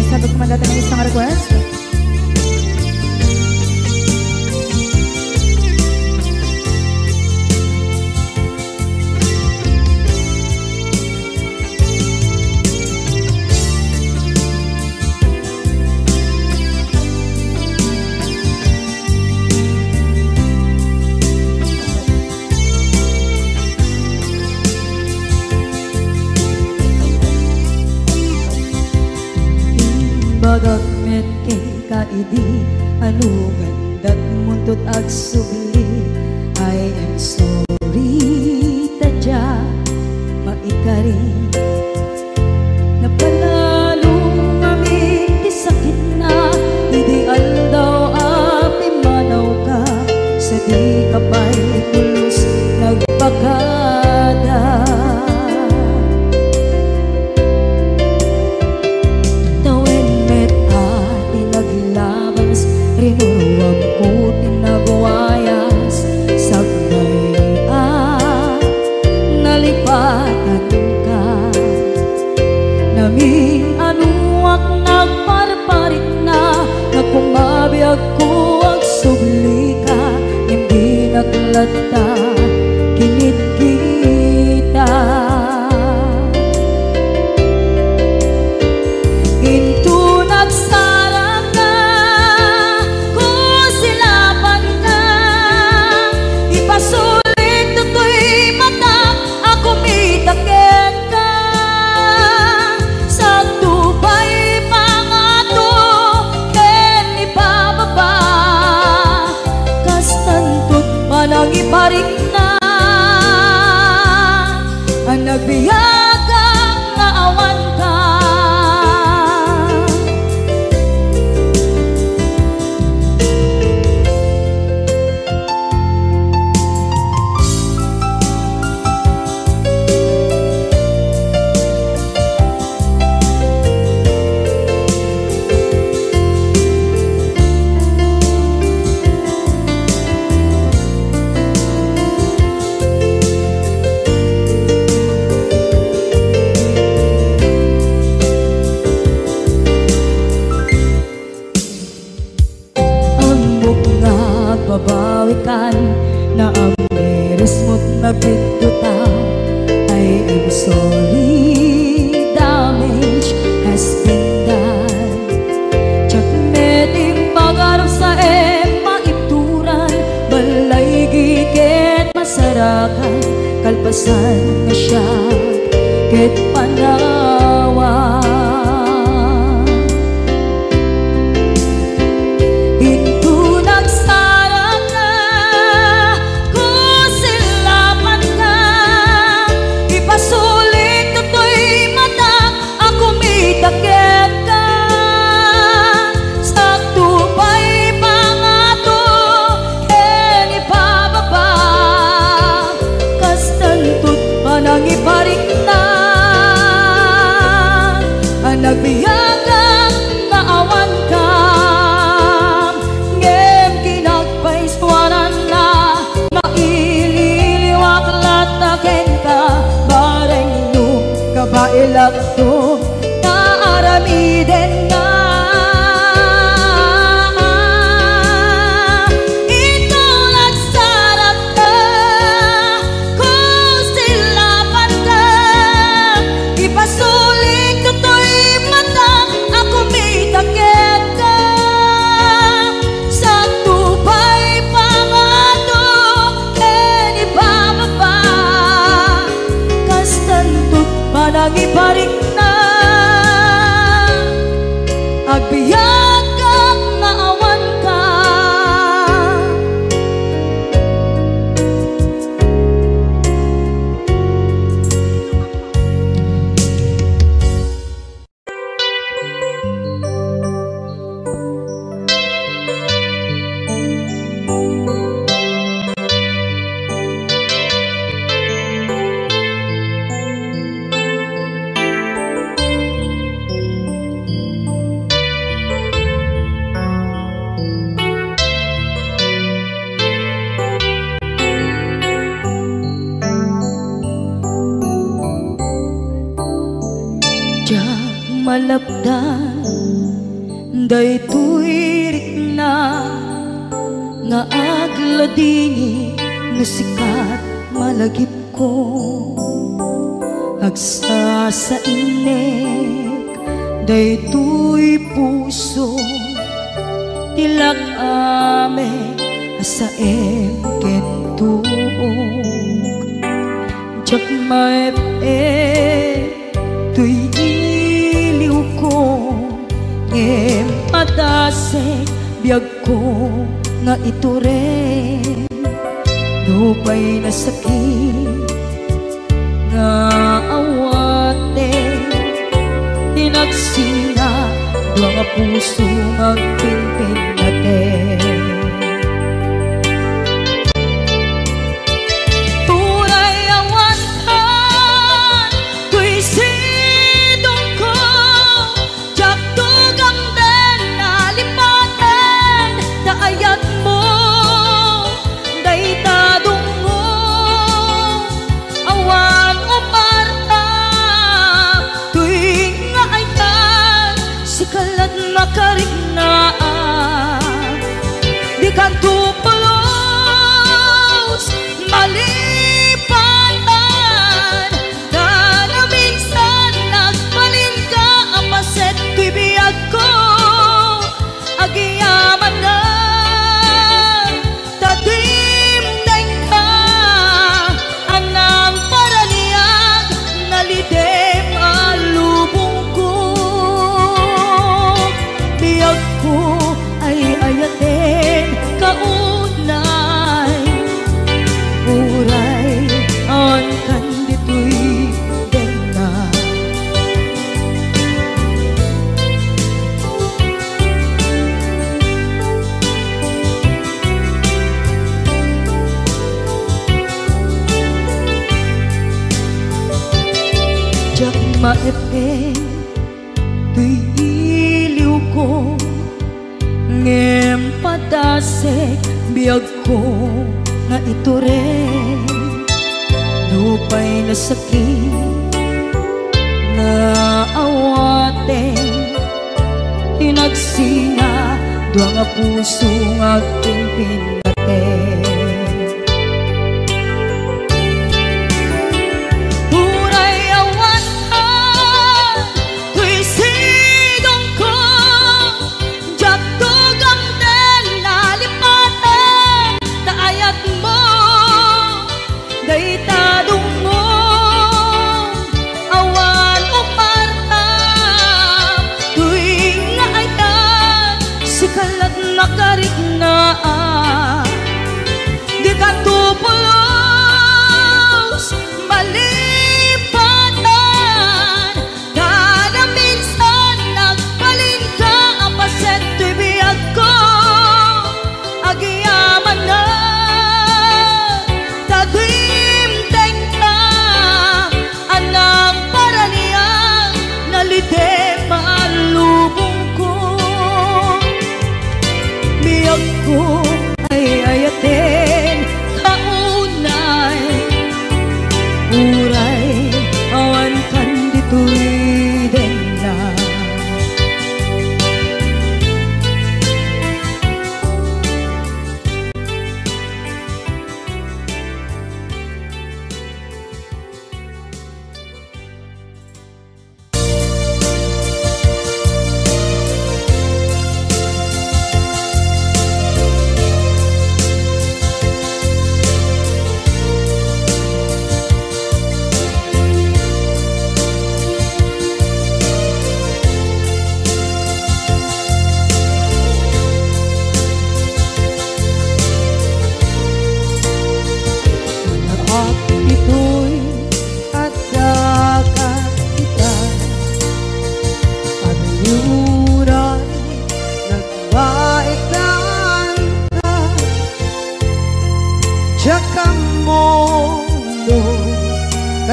Sabag kumandata ng isang request. Bagagmet kay kaidi alugan dat muntot ag subli. I am sorry tadya maikari napalalong aming disakit na ideal daw api manaw ka sa di kapay pulos nagpagada. Rinuruwag ko tinagwayas sagnay nalipatan ka naming anuak nagparparit na nagkumabiyag ko ang subli ka hindi naglata kinit kita into nagsarang ka sulit to'y mata ako mitakit ka sa tubay mga to ken ipababa kastantot manang iparik na ang nagbiyagang naawan ka. Babawikan na ang meres mo't nagpituta. I am sorry, damage has been done. Tsak meting magarap sa maituran balay gigit masarakan kalpasan na siya ket panawa. Takit ka sa tubay pangato ken ipababa kastantot manang iparik na ang nagbiyagang naawan ka ngem kinagpaiswanan na maililiwak lataken ka bareng no kabailak to aramiden na ito nagsarap ka kung silapan ka ipasulit to'y mata ako may takit ka sa tubay pangato ken ipababa kastantot manang iparik na agbiyagang naawan ka. malapdan Daytoy rikna nga agladini nga sikat malagip ko agsa sa inek daytoy puso tilak ame asa kentuog jak maep tuy iliw ko padasek biyag ko nga ito rin lupay na sakit nga awate hinagsina dua nga puso magpinpin natin tunay awan ka tuy sidong ko jak tugang den nalipaten ayat mo daytadong mo awan umarta tuwing nga ayan sikalat makariknaan di ka tupulos malipatan na na minsan nagbalin ka ang paset bibiyag ko agiyaman na maepeng tuy iliw ko ngem padasek biyag ko nga ito rin lupay na sakit na awate hinagsina dua nga puso nga pinpinate makariknaan di ka tupulos malipatan kada minsan nagbalin ka ang paset bibiyag ko agiyaman na tagimteng ka anang paraniyang nalite malubong ko ay ayatin kaunay uray awan kan dito'y denda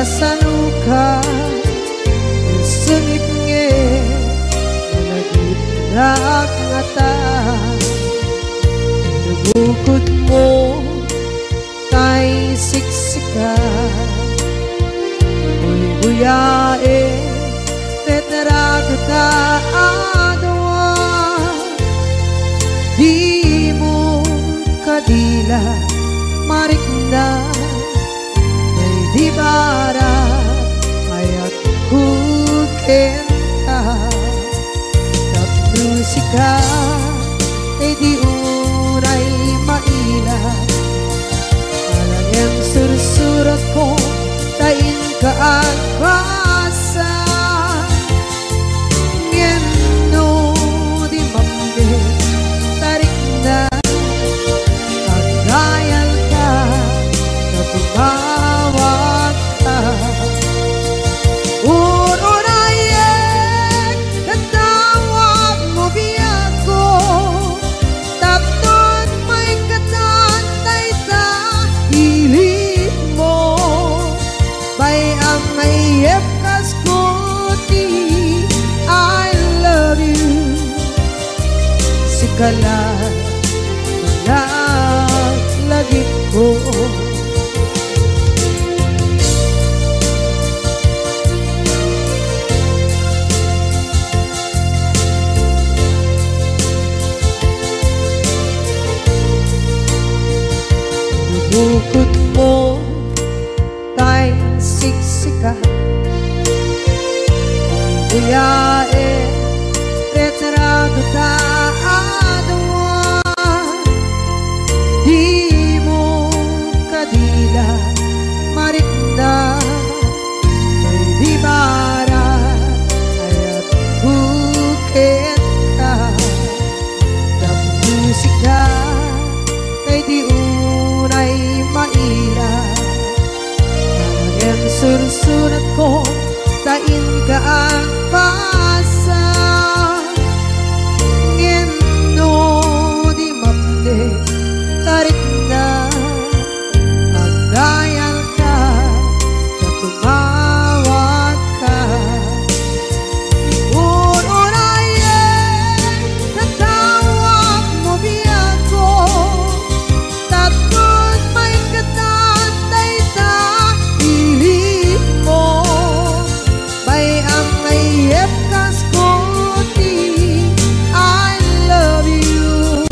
kasaluka sengit nge nagit rak ngata bukod mo kay siksika uy buyae tetra ka adwa maila marikna may di bara ayat kukenta musika ay di unay maila alang yang sursurat ko tain ka at basa ngeno di mamde tarik na kagayal ka na tumawag ka kala lagi ko bukod mo tay siksika buyae retrado ta di mo kadila marikna may di bara ayat bukit ka ng musika ay di unay maila ang sursurat ko tain ka ang pasa ngeno di mamde tarik na magdayal ka na tumawag ka unayen tatawag mo biyan ko tatlong may katantay sa pilit mo may ang mayep kas kuti I love you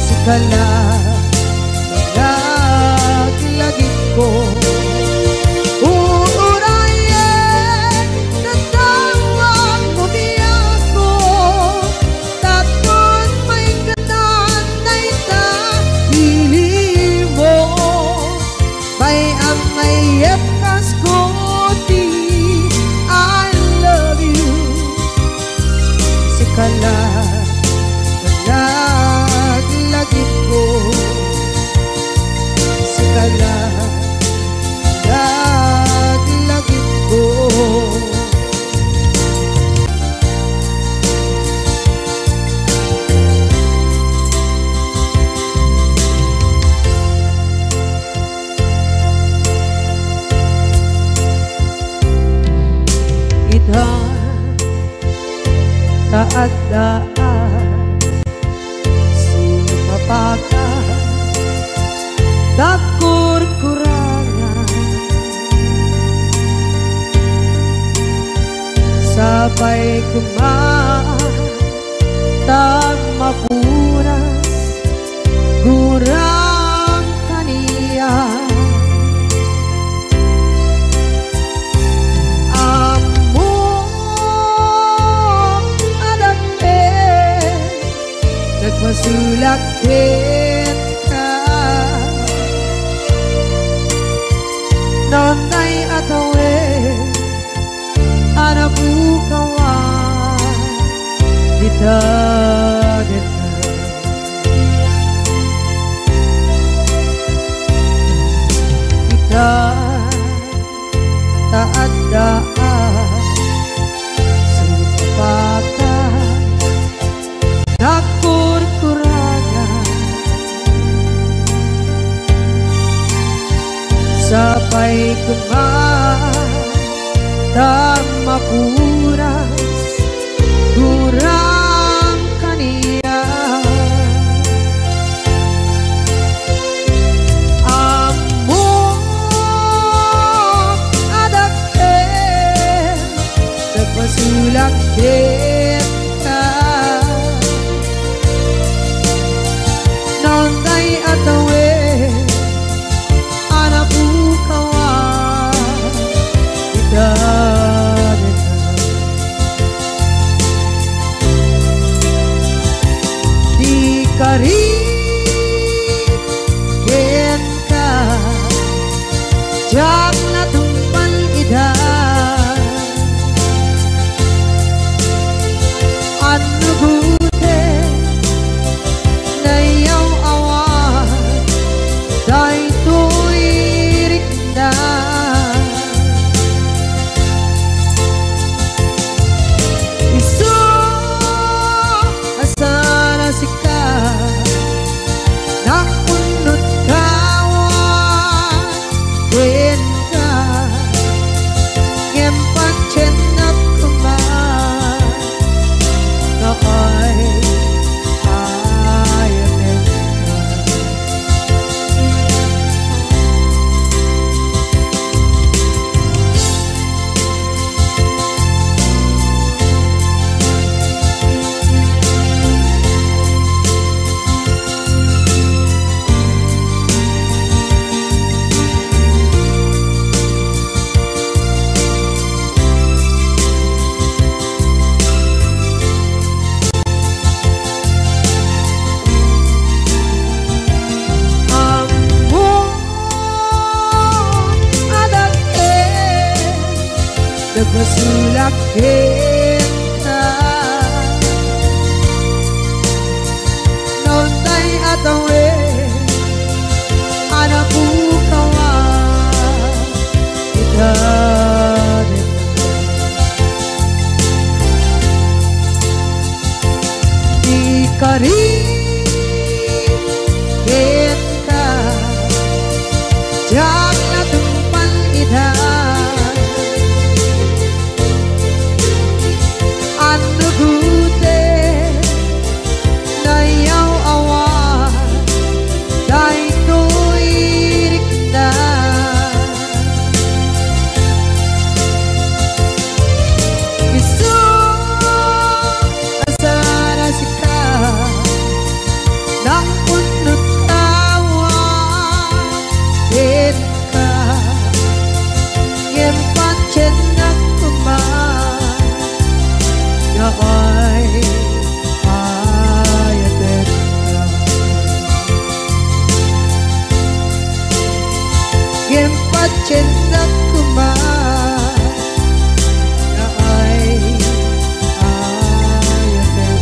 sikala lagi ko uurayan tatawag mo biyan ko tatlong may katantay sa pilit mo may ang mayep kas kuti I love you sikala lagi ko sikala lagi ko ita taadaan sumapaka dakur-kurangan sabay kumaan tag mapunas gurang kaniya nagmasulakit ka nonday atawe anabukawan kita kita taadaan supakan dakur-kurangan sabay kumaan dan mapuras kurang kaniya among adakit nagmasulakit ka nonday at jak natumpan ida anu gute nayaw awan day tuirik na isu asana sika nakunut kawan ka ngempat cenap kuman nakay ayatin Nagmasulak kita noon tay atawe anak bukawan kita di kari kita jak natumpan ida anu gute nayaw awan day tuirik na isu asana sika nakunut kawan din ka ngempat cenap kuman nakay ayatin ngempat cenap kuman nakay ayatin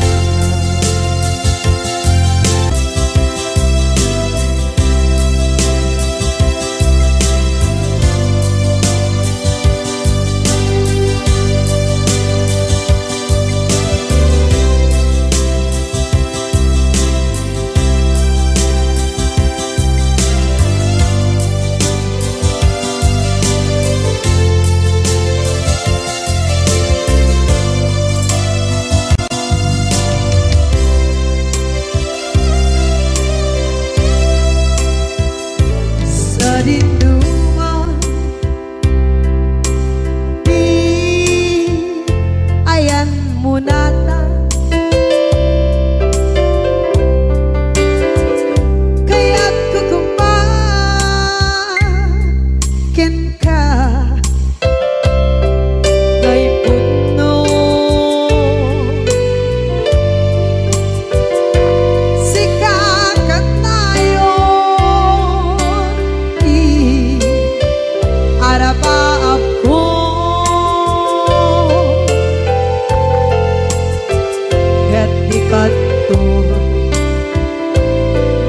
dinduman di ayan munata kaya't kukumakin ka ngay puno sikakat tayo araba ako ket di kanto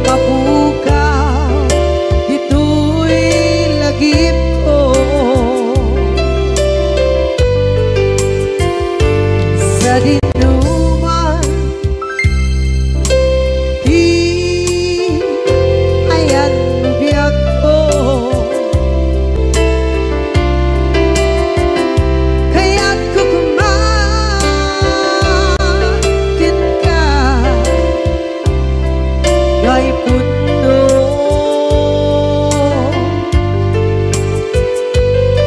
mapukaw dito'y lagip ko sa dinuman di ayan biyak ko kaya't kukumakin ka ngay puno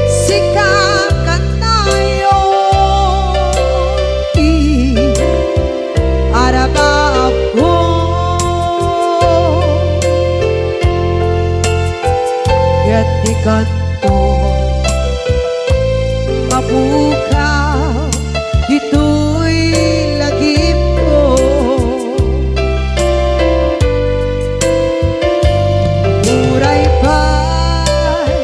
sikakat tayo araba ako kaya't di kanto mapukaw dito'y lagip ko muray pa'y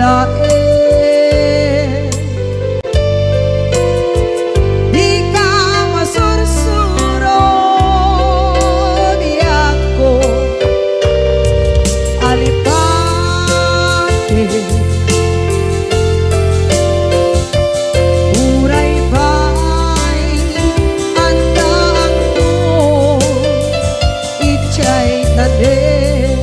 lain. Di ka masursuro biyak ko alipate. Uray ba'y andaan mo ichay tanin.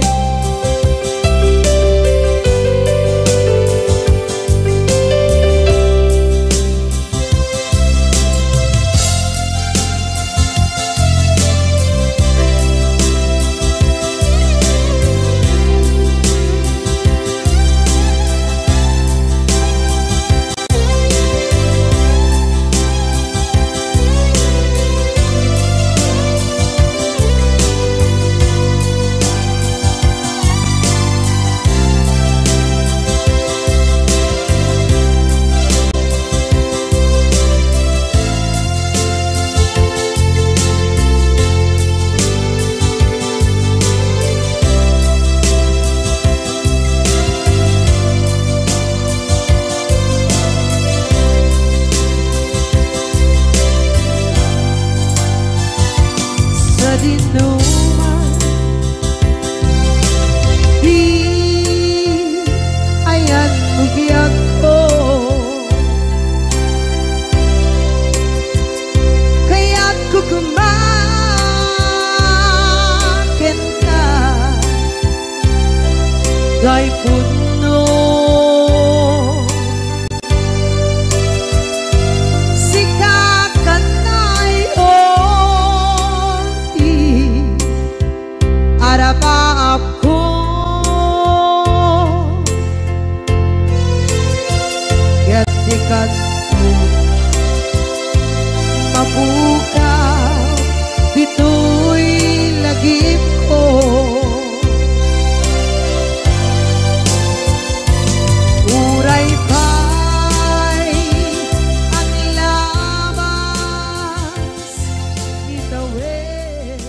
Sa dinuman di ayan mo biyak ko, kaya't kukumakin ka dahil puno arapap ko gatikat mo mabukaw dito'y lagip ko. Uray pa'y ang labas itawid.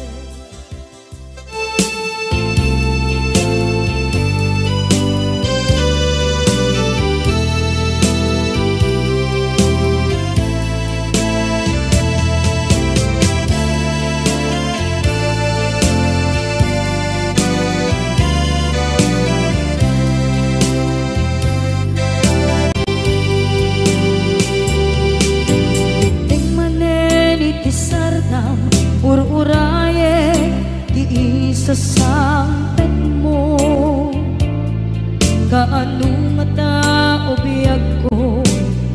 Ur-uraye di isa sampet mo, kaano mata o biyag ko,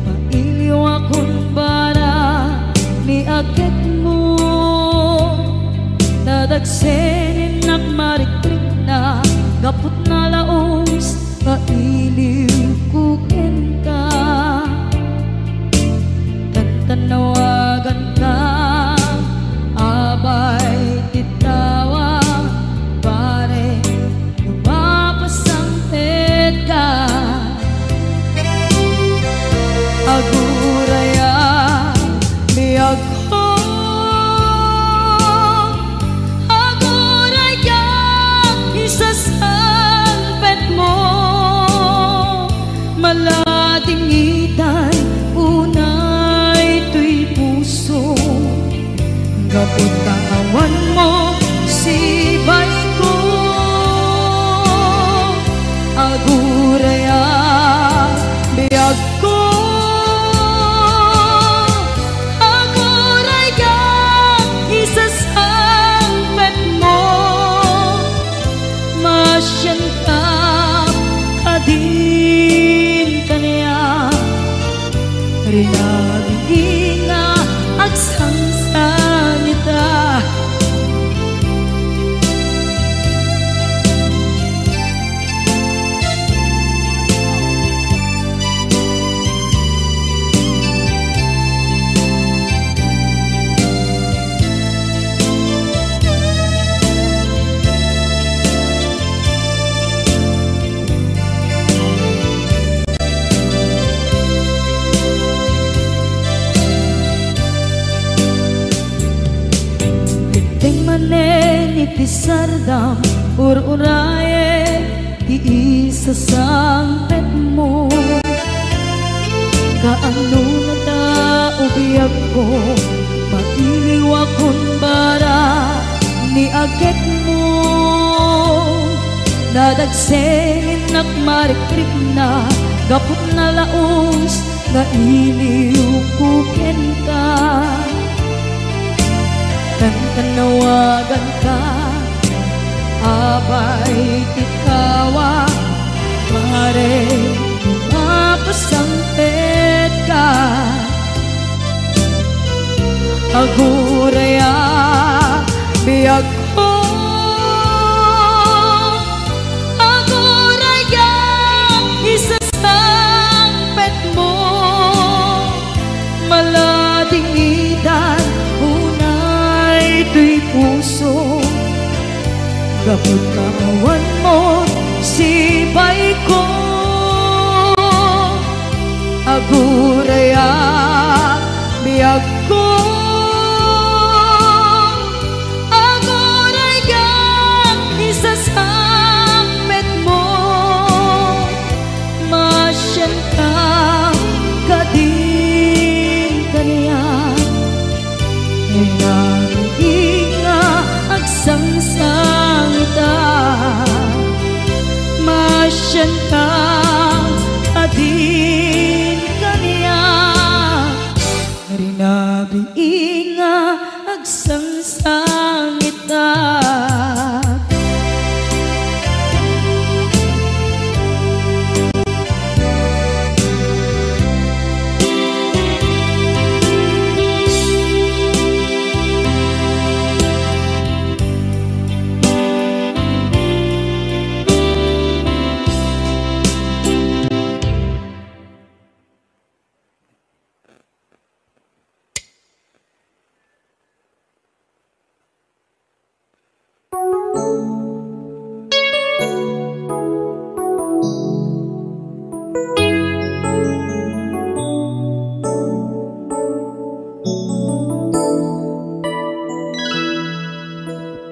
mailiw akong bara ni agit mo. Nadagsenin at marikrik na gapot na laos, mailiw kukin ka. Tantanawagan ka abay titawa pare lumapasampit ka. Aguraya biyag ko, aguraya isasampit mo, maladingitan unay tuy puso. Kapot kawan mo si bay ko, aguraya biyag ko, aguraya isasampet mo, masyan ka kadin kanya rinabing nga agsansanita. Iti sardam ur-uraye di isa sampet mo, dagsen nak marikrik na gapot na laos nga iliw kuken ka kan tanawagan ka abay tikawa mare mapasampet ka aguraya biyag ko aguraya isasampet mo maladingitan unay tuy puso gapot kawan mo sibay ko aguraya biyag ko aguraya isasampet mo masyan ka kadin kaniya nga agsangsang ita masyan ka kadin kaniya rinabi nga agsangsang ita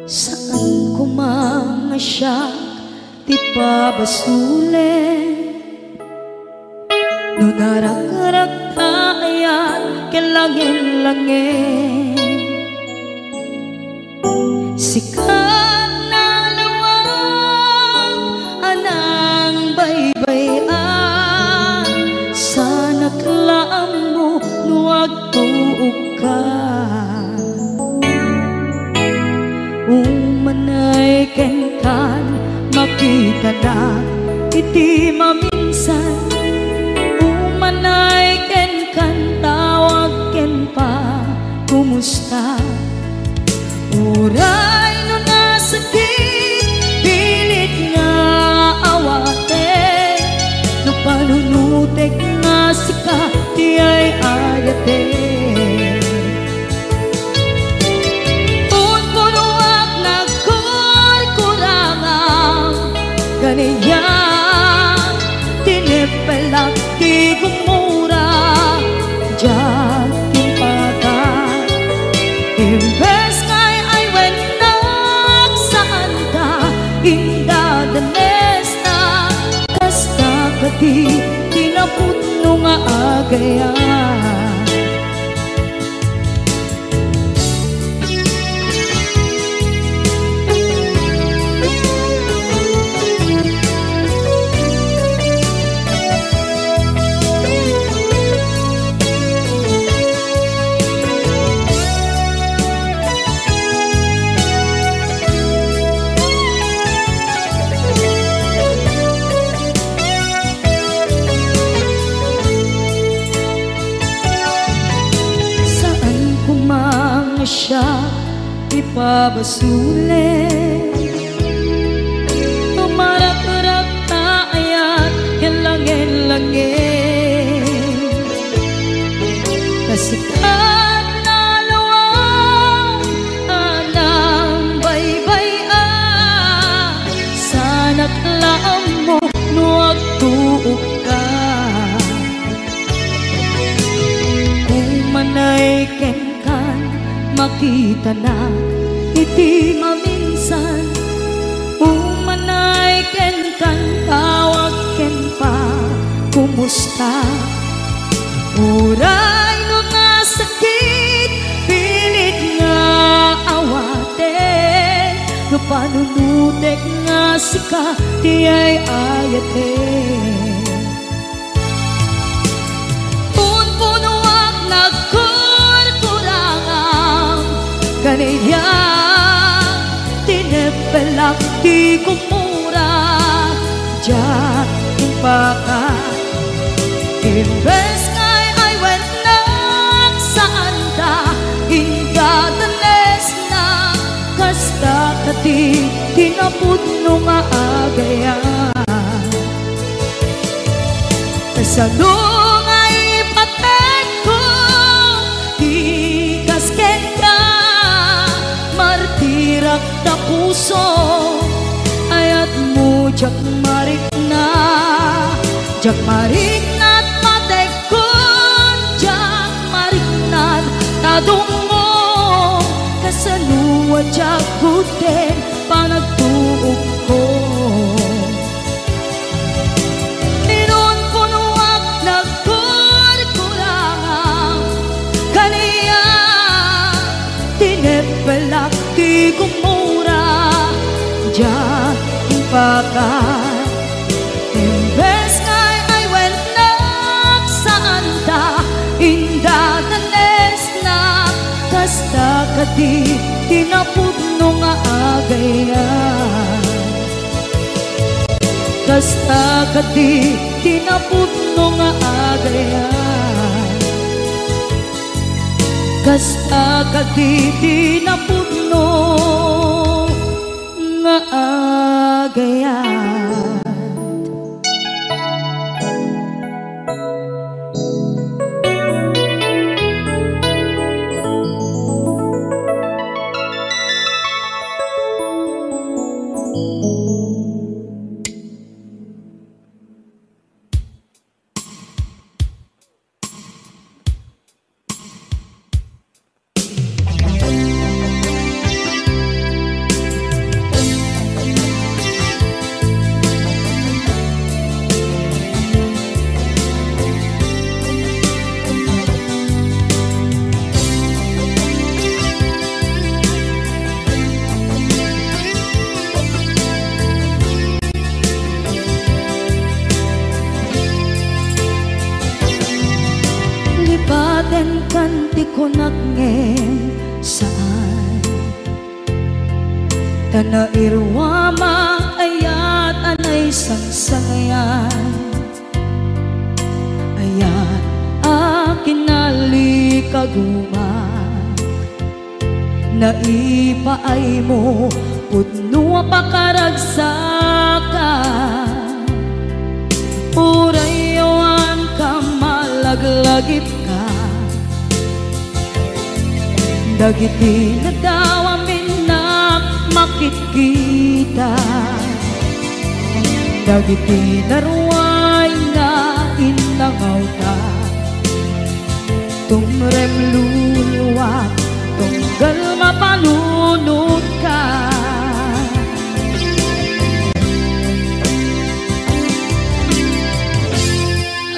saan ko mga siya di pabasule no narak-arak tayan kilangin-langin sikat na lawang anang baybayan sana klaam mo nuwag tuog ka umanay ken-kan makita na iti maminsan umanay ken-kan tawag ken pa kumusta uray no nasakit pilit nga awate no panunutek nga sika di ay ayate kaniya tinipelak di gumura diyan timpakan imbes ngay ay wenak saan ka indadanes na kasta kati tinaputno nga agayan siya ipabasule tumarak-rak tayan hilangin-langin kasikat na lawang anang baybayan sana klaam mo nuwag tuog ka kung manay ken-kan makita na iti maminsan umanay ken-kan tawag ken pa kumusta uray no nasakit pilit nga awate no panunod putek nga sika ti ay ayate. Punpunuak nagkurkurangang kaniya tinepelak ti kumura jak impaka. Imbes ngay ay wenak saan ta ingatanes na kasta kati tinapudno nga agayan. Kasano nga ipatek ko di kasken ka martirak na puso ayat mo jak marik na patek ko jak marik na tadungo kasaluwa jak guten panagtuog ko. Ninon punuak nagkurkurangang kaniya tinepelak ti kumura jak impakan. Imbes ngay ay wenak saan ta indatanes na kasta kati tinapudno nga agayan. Kasta kati tinapudno nga agayan. Kasta kati tinapudno nga agayan. Lipaten kanti ko nagngem saan tana irwama ayat anay sangsangayan ayat akin nalikaguma naipaay mo pudno pakaragsakan urayawan ka malaglagip ka dagiti na daw amin na makikita dagiti naruay na inangaw ta tumrem luluwak tunggal mapalunod ka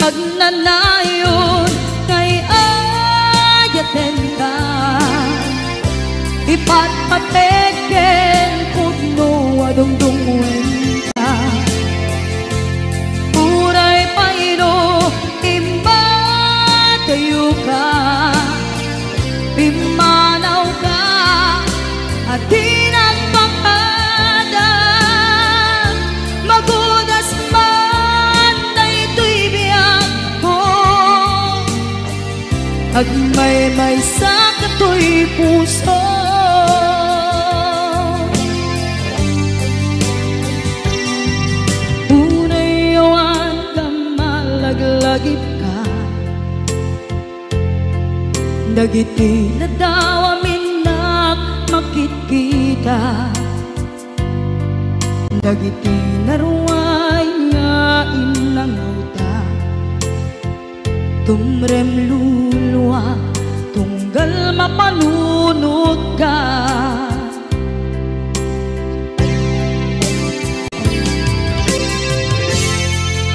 agnanayon kay ayaten ka ipatpateken pudno adungdungwen ka uray paino imba tayo ka imanaw ka at tinagpakadan magudas man na ito'y biyak ko agmay-may sa kato'y puso unayawan ka malaglagip ka dagiti na daw amin na makikita dagiti naruay nga inangaw ta tumrem luluwa tunggal mapalunod ka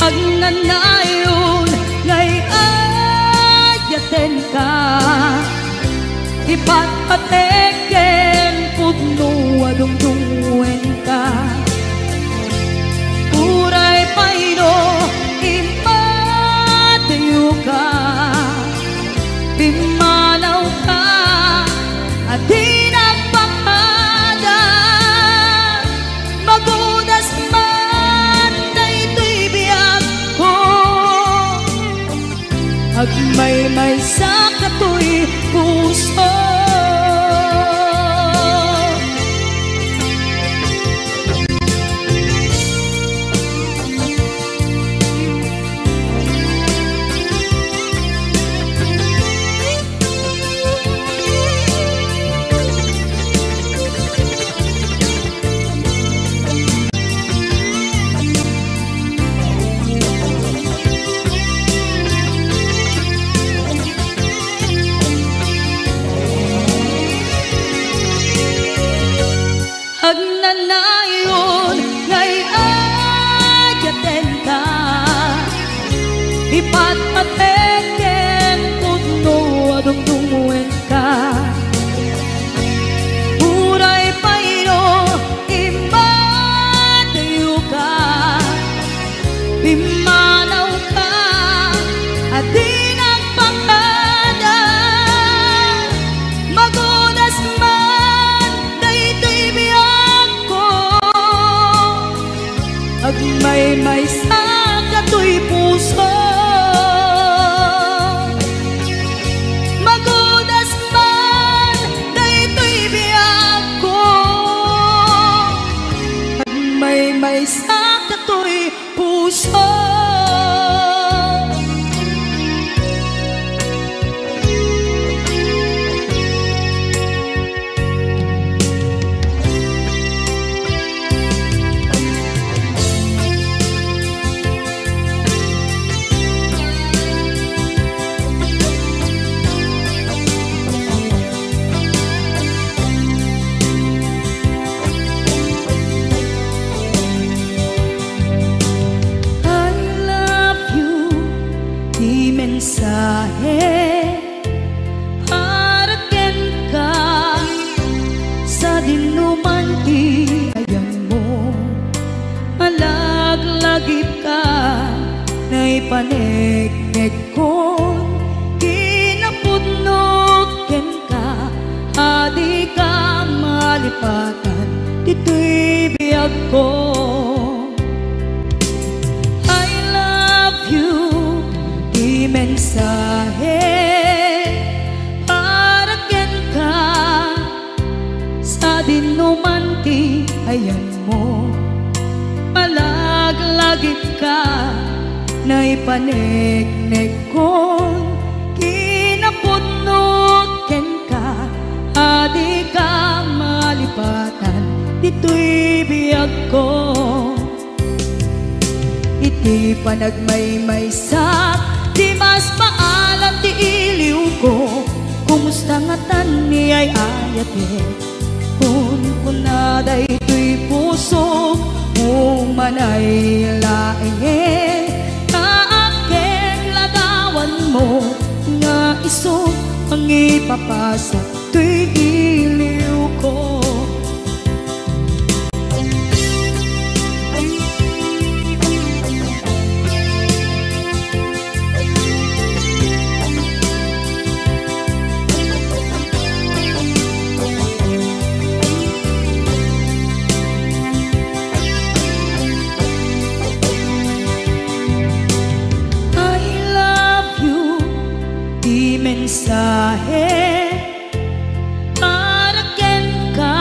agnanayon ngay ayaten ka ipatpateken pudno adungdungwen ka Agmaymay sa katoy puso. Agnanayon ngay ayaten ka, ipat pateken putno adungdungwen ka. Uray paino imatayo ka, pimanaw ka at di nagpakada. Magunas man daytoy biyag ko, agmaymay sa katoy puso. Magunas man daytoy biyag ko, agmaymay sa katoy puso. Mensahe haraken ka sa dinuman ti ayan mo. Malaglagip ka na ipanegnek ko, kinapudnoken ka adi ka malipatan dito'y biyag ko. Mensahe haraken ka sa dinuman ti ayan mo. Malaglagip ka na ipanegnek ko, kinapudnoken ka adi ka malipatan dito'y biyag ko. Iti panagmaymay sa di mas paalam ti iliw ko, kumusta nga tan ni ay ayate. Kun kunaday to'y puso, umanay laeng kaaken ladawan mo, nga iso ang ipapasa to'y iliw ko. Mensahe haraken ka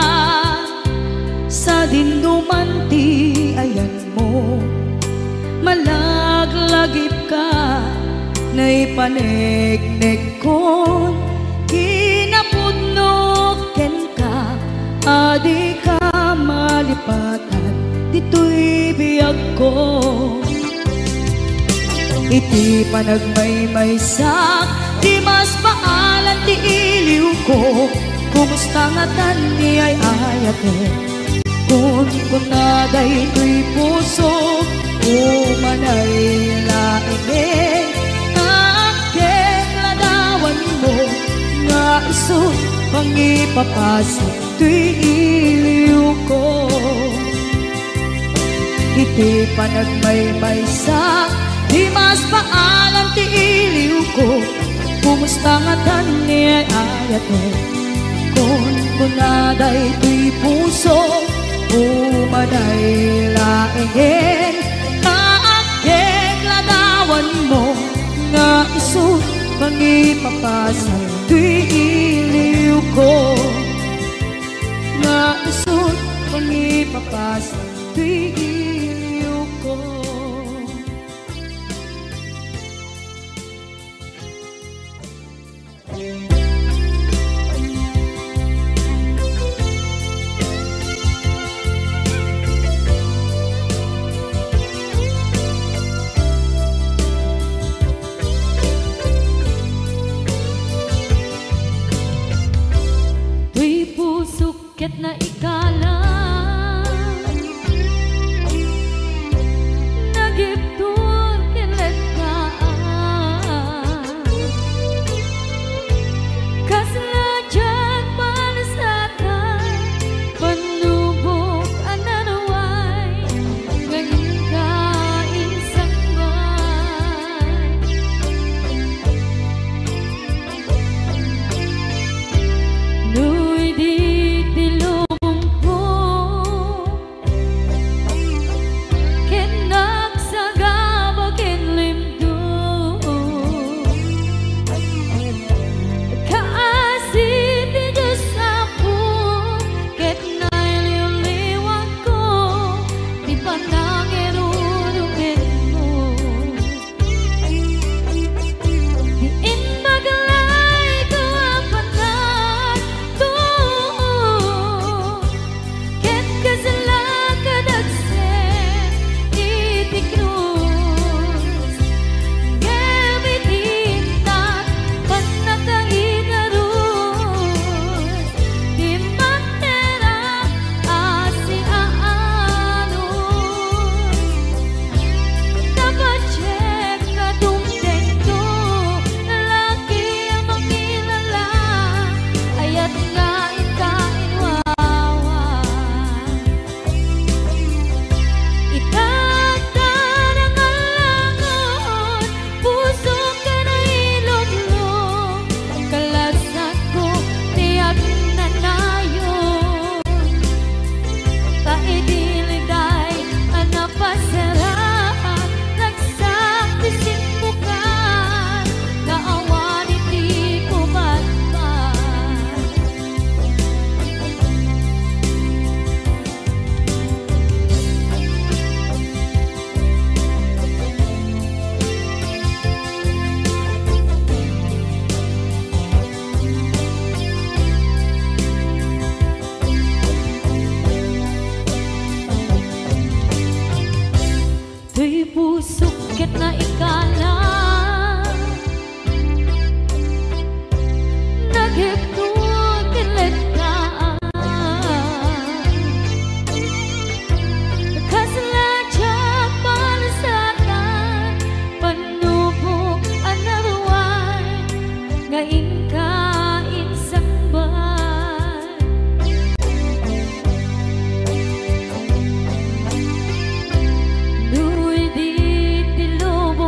sa dinuman ti ayan mo. Malaglagip ka na ipanegnek ko, kinapudnoken ka adi ka malipatan dito'y biyag ko. Iti panagmaymay sa di mas paalan ti iliw ko, kumusta nga tan ni ay ayate. Kun kunaday to'y puso, umanay laeng kaaken ladawan mo, nga iso pang ipapasa to'y iliw ko. Iti panagmaymay sa di mas paalam ti iliw ko, kumusta nga tan ni ay ayate. Kun kunaday to'y puso, umanay laeng kaaken ladawan mo, nga iso Pangipapasang tuy iliw ko nga isot pangipapasang tuy iliw ko. Ket na ikala nagiptur kilet ka kasla dyan palasatan panubok ananaway ngayon ka insangman nuy di pusukit na ikala naghiptun kilit ka kasaladyak palasatan panubok anaruan ngayon ka insangban nuy di tilubong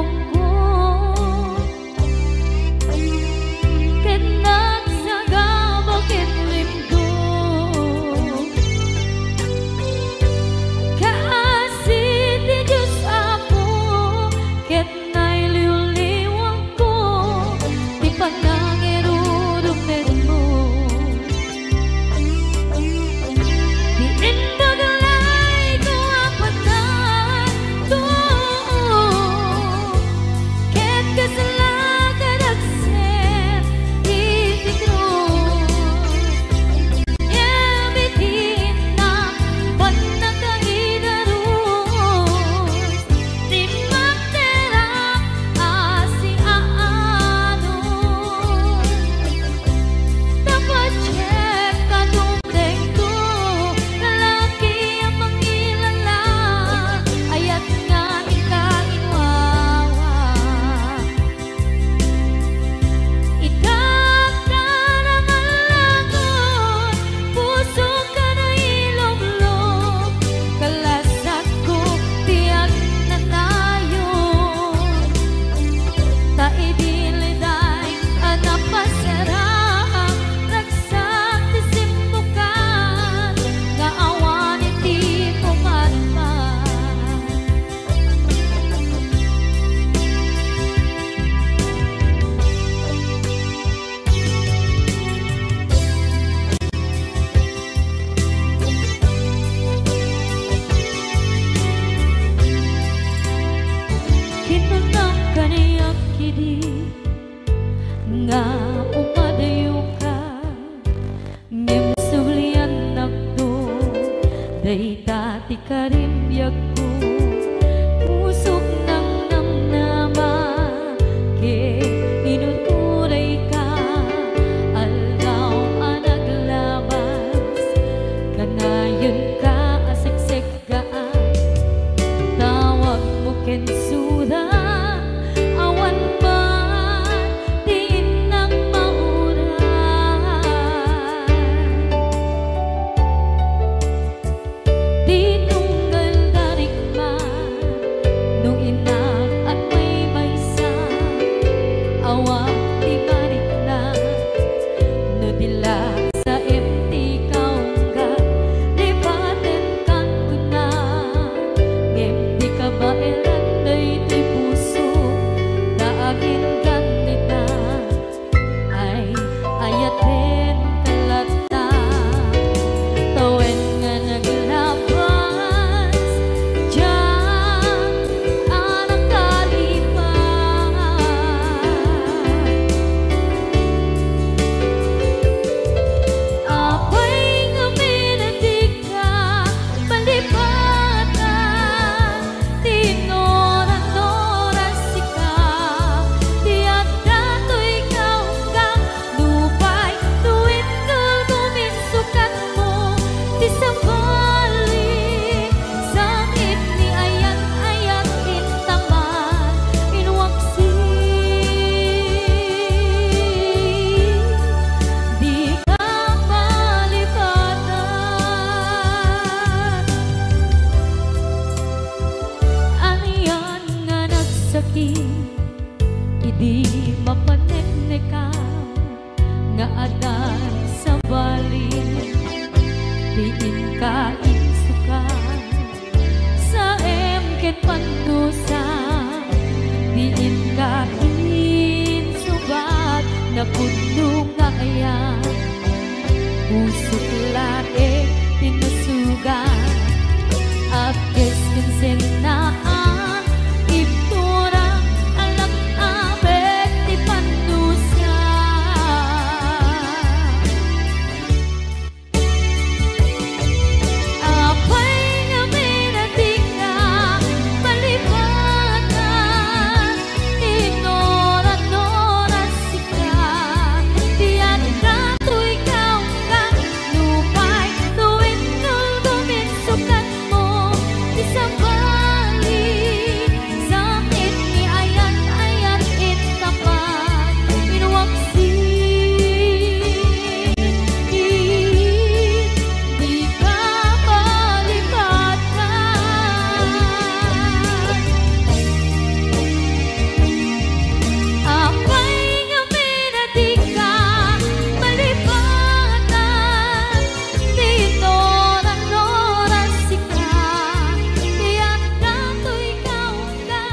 sakit, idi mapanekneka nga adan sa bali, diin ka insuka sa emket pandusa, diin ka insubat na puno nga ayan, usok lae tinusugan, akes kinsenaan iptura alam abet ti pandusa. Apay nga minatika malibatan inora-nora sika tiyan ka to ikaw ka lupay tuwin nuldumin sukat mo isang bali sakit ni ayat-ayat itapat inuwaksin di ka malibatan. Apay nga minatika malibatan tinora-nora sika tiyan ka to ikaw ka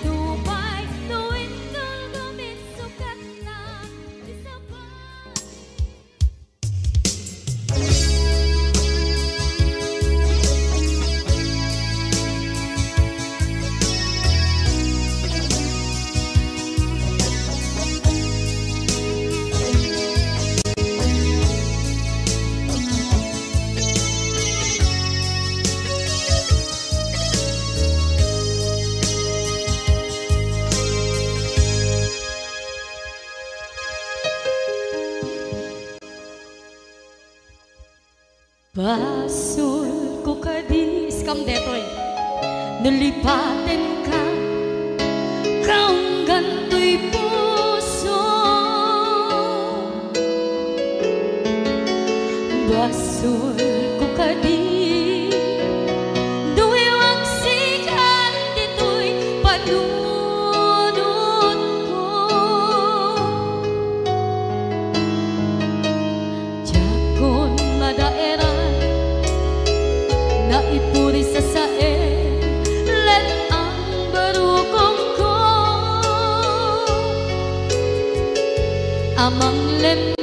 lupay tuwin nuldumin sukat na isang basol ko kadis kam detoy nalipaten ka kaung gantoy puso, basol ko kadis duwewang sikan ditoy panunot ko, jakon madaera na ipuri sa sae let ang barukong ko amang lemes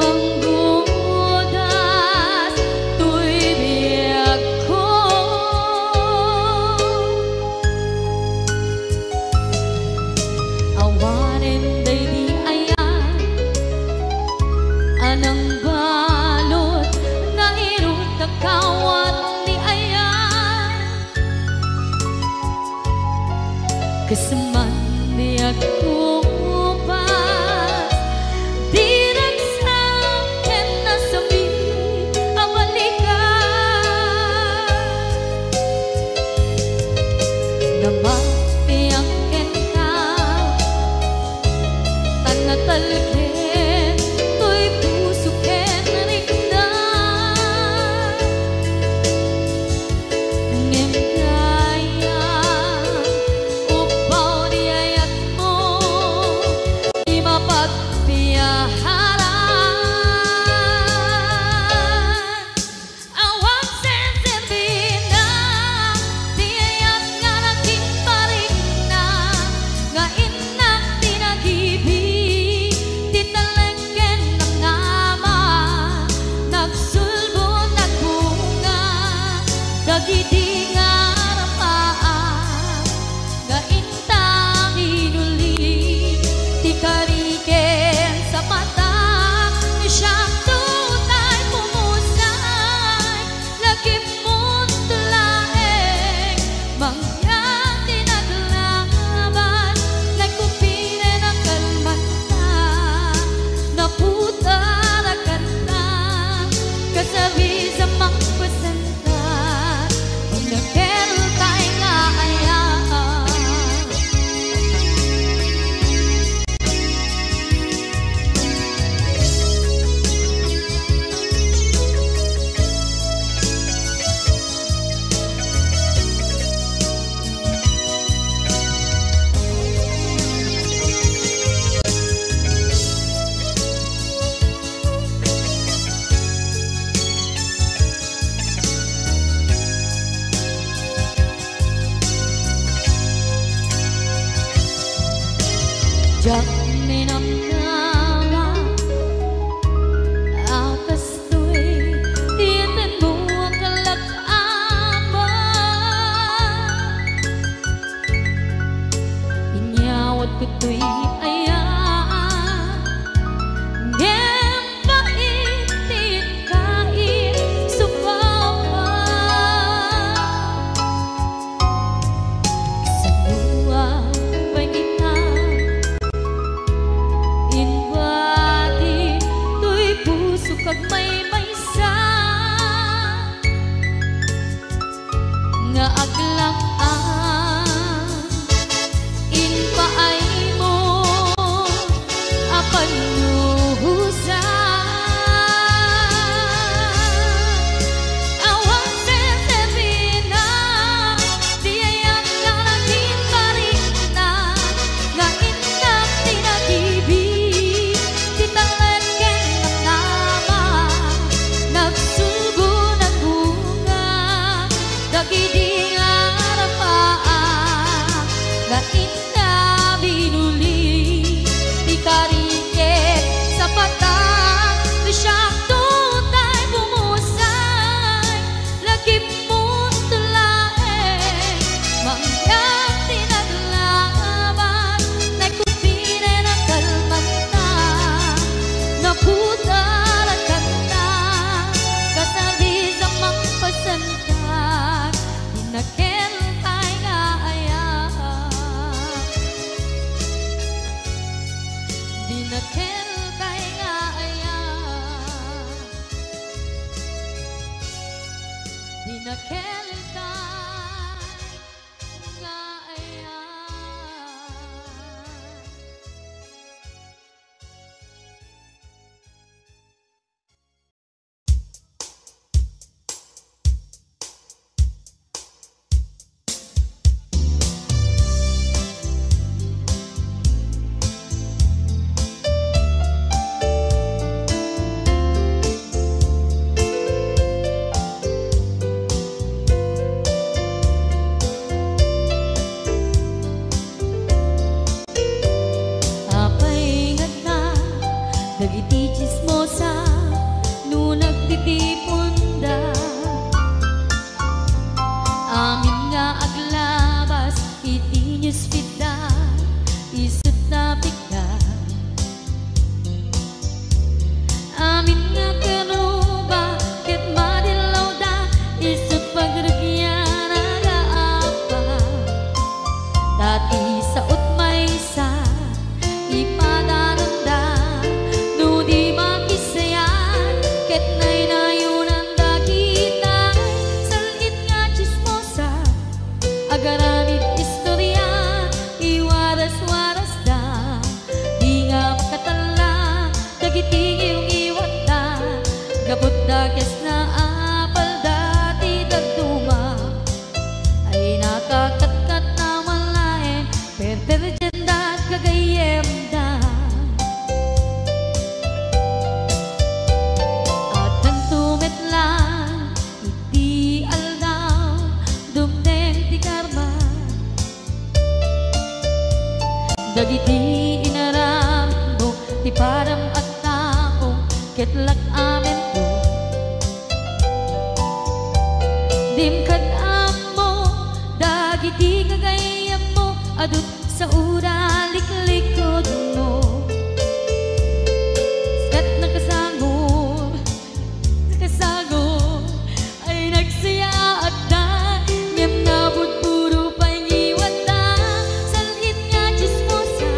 manggudas tuy biyak ko awanen day di ayan anang balot na irot nakawat ni ayan kasaman niya kupas di nagsakin na sabi ang balikan na mapiyangkin ka tanatalkin to'y pusukin rindan ngem kaya upaw di ayat mo di mapagpiyaharan awang sensin binang di ayat nga naging para Jak minamnama akas to'y tiyan mo ang kalak-ama. Inyawat ko to'y ayaan ngem paitin kain supawa sa luwa pangitan inwadi to'y puso kag may maysa nga aglang-an inpaay mo apan luhusa awan sesebina diayang kalakin karina nga inak tinagibig titalan ken nama nagsugo ng bunga dagidi nga rapaan nga ina binuli di kariket sa patang di siya tutay bumusay lagip mo tulae mangyang tinaglaban nagkupine ng kalmanta naputaran kanta kasabi sa mga pasantan dinakel kay nga ayak dinakel kay nga ayak dinakel kay nga ayak. Apay ngata dagiti chismosa no nagtitipunda amin nga aglabas iti newsfeed isut na bigla amin nga karuba ket madilaw da isut pagragyan nagaapa dati sa utmaysa ipadananda no di makisayan ket naynayunan dagitay salit nga chismosa agaramid istorya iwaras-waras da di nga makatala dagiti iyong iwat da gabot da kes na apal dati dagduma ay nakakatkat na malain perperjanda at kagayem da at nagtumit lang iti aldaw dumdeng ti karma dagiti inaram mo ti param at tao ketlak amen ko dimkad amo dagiti kagayem mo adut sa uraliklikod mo kat nakasagod ay nagsaya at da ngem nabud puro pangiwat da salit nga chismosa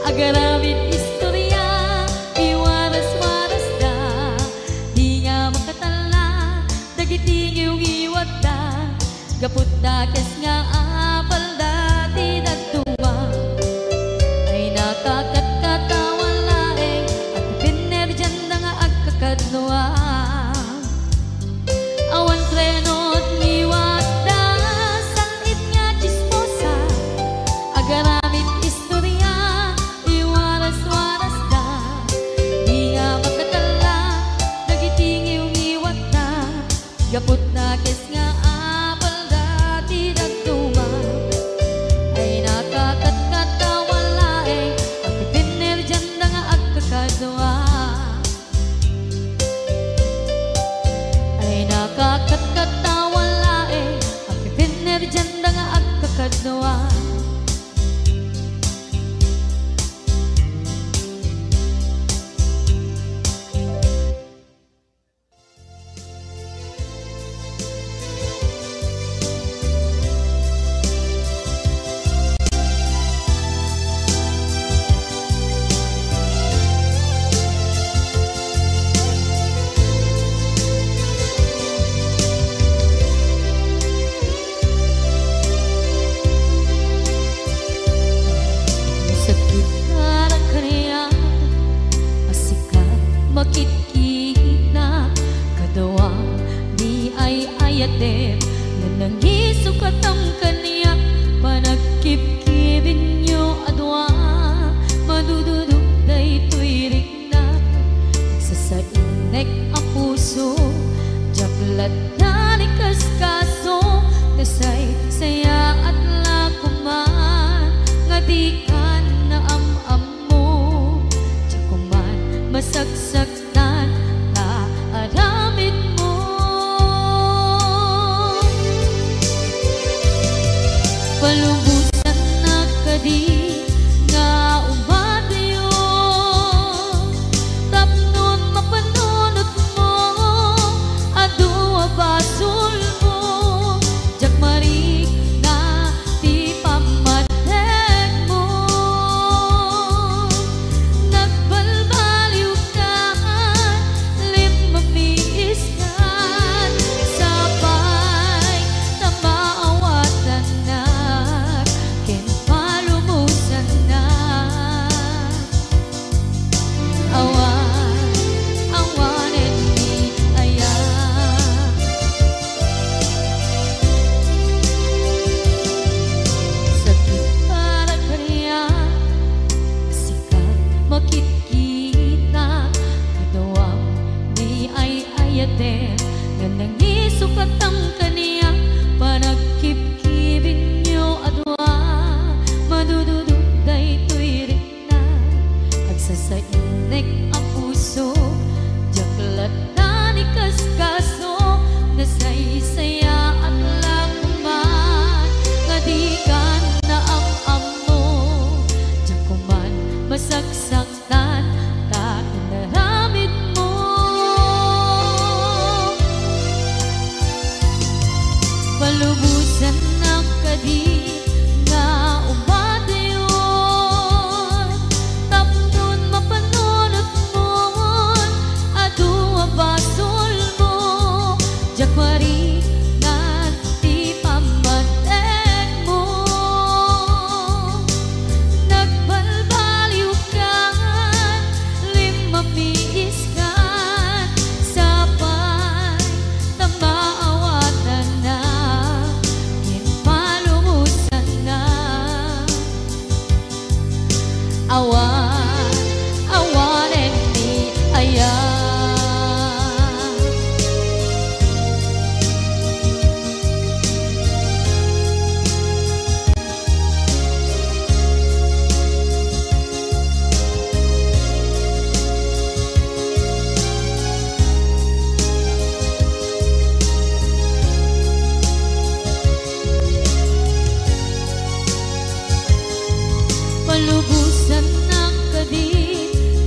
agaramid istorya iwaras-waras da di nga makatala dagiti iyong iwat da gaput da kes nga apal dati dagduma ay nakakatkatawan laeng at pinerjan na nga agkakadnoa awan trenot ngiwat da salit nga chismosa agaramid istorya iwaras-waras da di nga makatala dagiti iyong iwat da gaput na kes nga apal dati dagduma palubusan na kadi nga umadayo tapnon mapanunot mo adua basol mo jagmari na ti pamatek mo nagbalbaliw ka limamiis ka sabay na maawatan na ken palumusan na awanen ni aya sakit para kaniya sikat makikita kadawang ni ay ayaten nga nangisukat ang kaniya panagkip-kibin nyo adwa madududog daytoy rin na agsasainek ang puso jaklat na ni kaskaso nasaysaya at lakuman nga di ka na ang amo jakuman masagsaktan ta inaramid mo palubusan ng kadi nga umadayon tapnon mapanunot mo adua basol mo jagmari na ti pamatek mo nagbalbaliw ka limamiis ka sabay na maawatan na ken palumusan na awanen ni aya palubusan ng kadi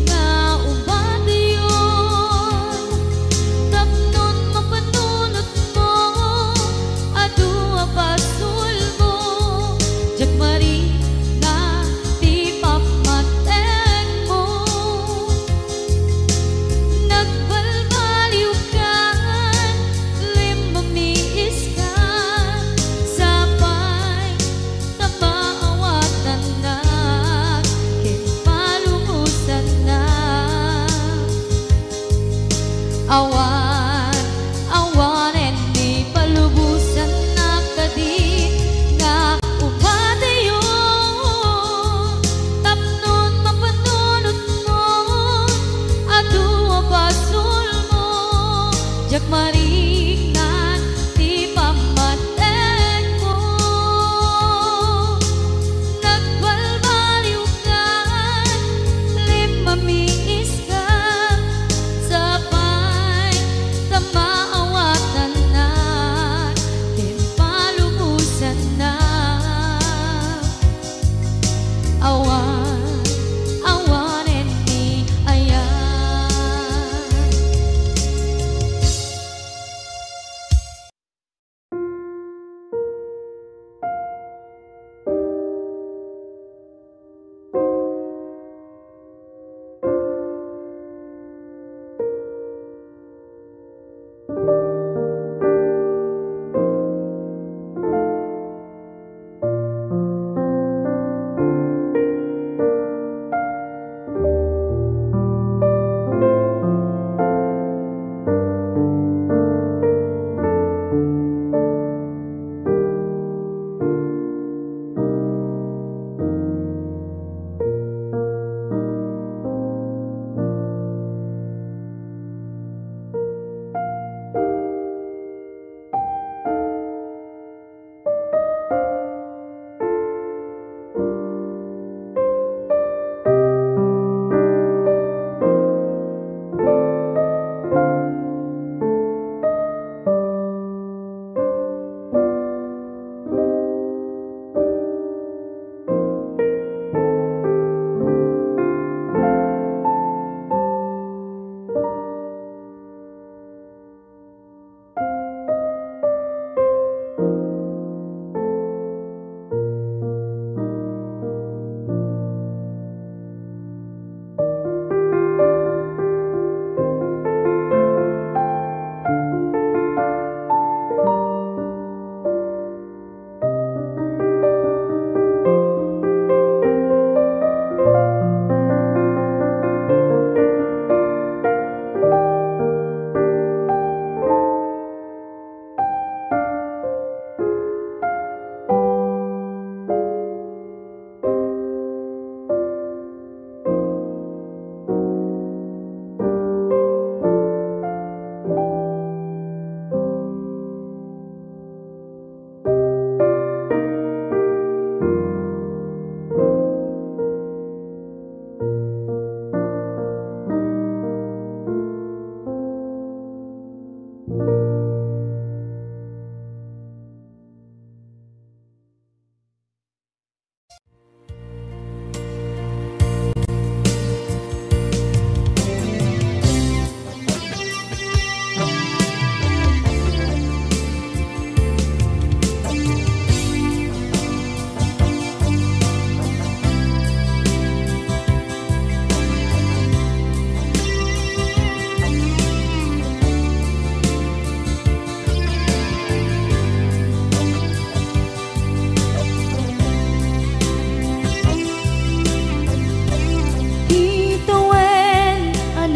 nga umadayon tapnon mapanunot mo adua basol mo jagmari na ti pamatek mo nagbalbaliw ka limamiis ka sabay na maawatan na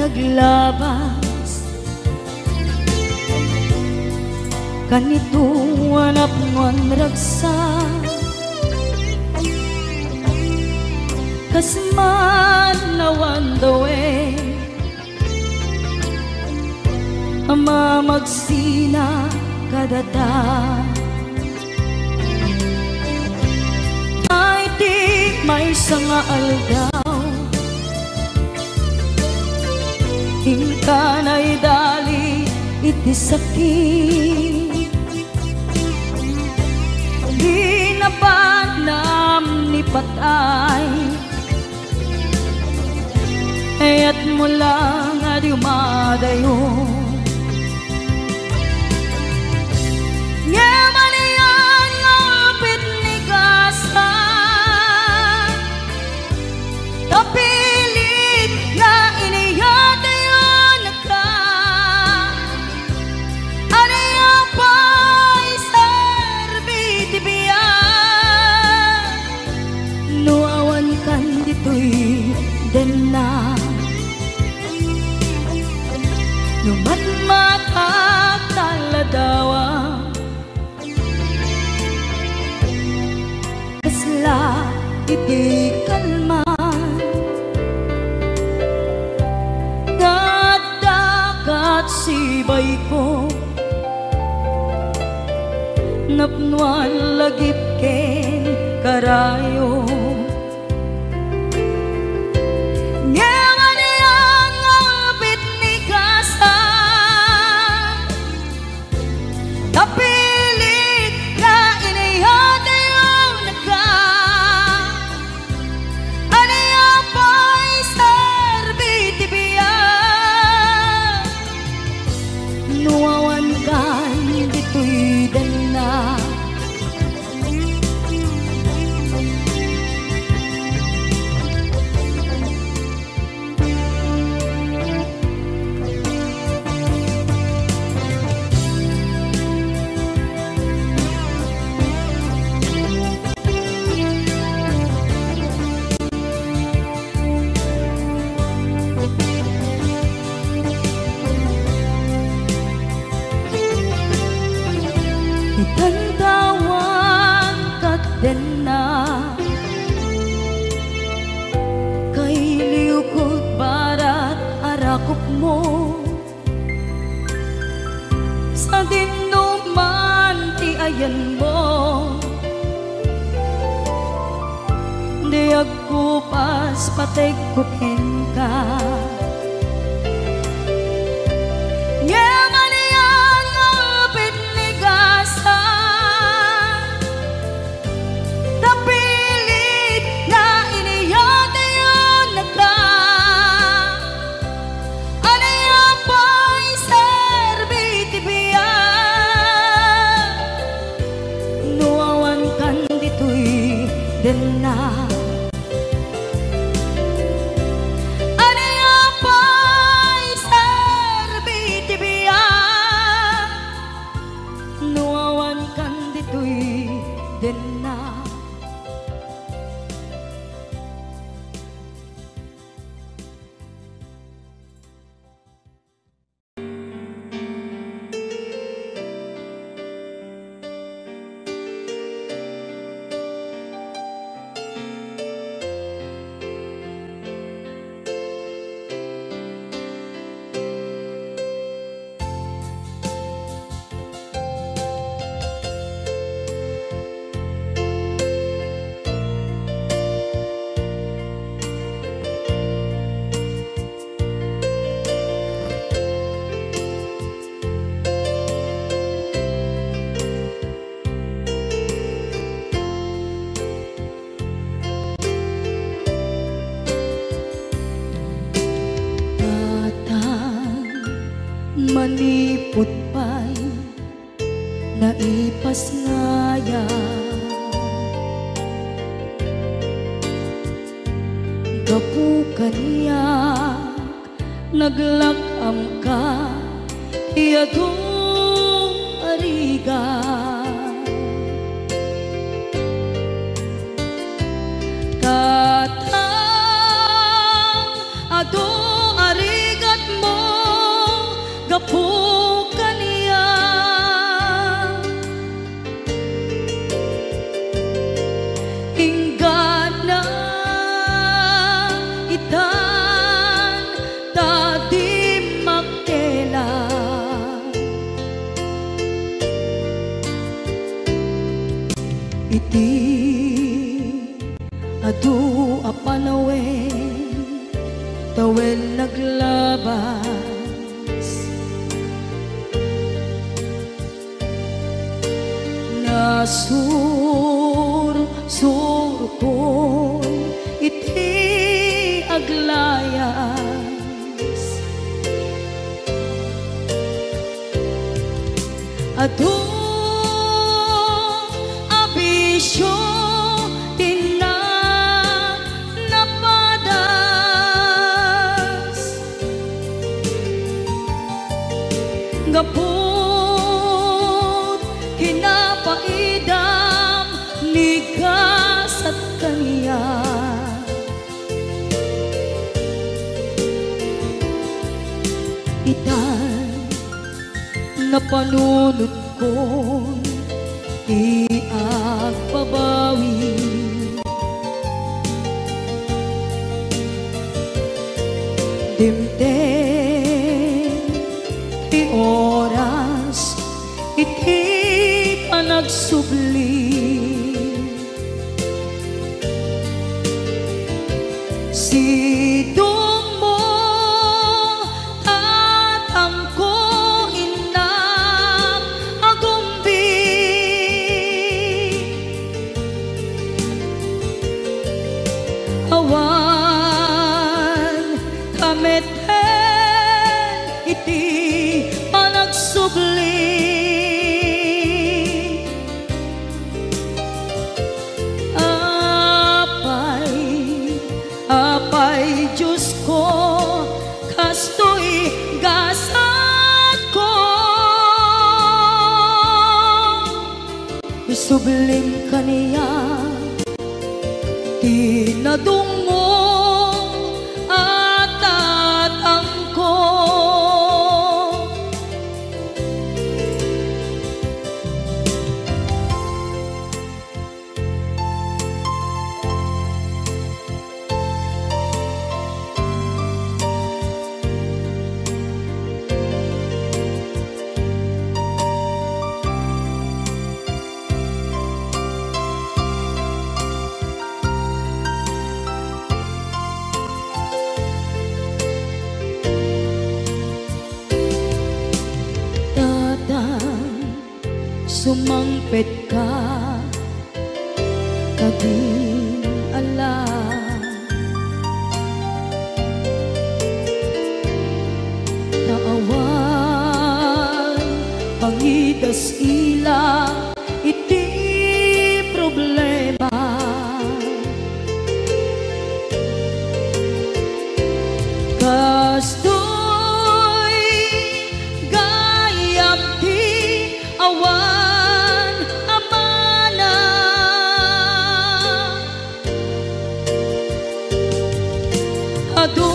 naglabas kanito hanap ng ragsa kasman nawan dawe ama magsina kadata ay di may sanga aldaw hingka na'y dali iti sakit di napanam ni patay ayat mula nga di umadayo Nyamanian ngapit ni kasa tapilit nga iniyatayon ka anaya pa'y sarbiti biya nuawan kan dito'y den na numatmatak taladawa kasla iti kalman dagat sibay ko napnuan lagip ken karayo tapilit na inihatayon ka anaya pa'y sarbiti biya nuawan kan dito'y dana itantawan kat den na kay liukod barat arakop mo sa dinuman ti ayan mo di agkupas patay kukin ka den na anaya pa'y sarbiti biya nuawan kan dito'y den na manipot pa'y naipas ngaya gapu kaniyak naglakam ka iyadong ariga katang ado arigat iti adu apanawen tawen naglabas nasur ko iti aglayas adu abisyo gapot kinapaidam nigas at kaniya itan napanunod ko di agbabawi dimden ti oras iti ka nagsubli sidong mo tatangko inang agumbi awan kameten iti panagsubli apay Diyos ko kastoy gasat ko sublim kaniya tinadung mo at tatang ko sumangpet ka kabing ala naawan pangidas ila iti problema kastoy gayam ti awan adu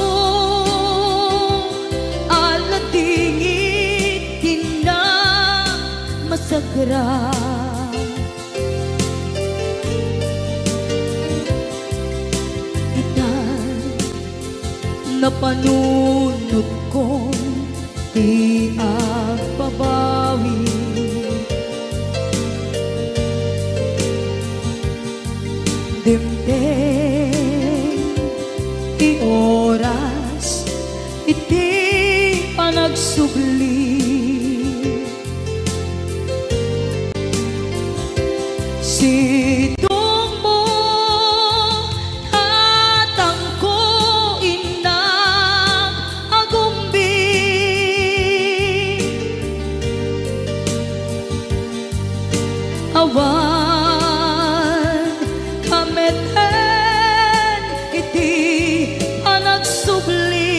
aladingit tina masagra itan napanunod ko di agbabawi dimden ti oras iti panagsubli sidong mo tatangko inang agumbi awan kameten iti panagsubli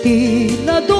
Tinador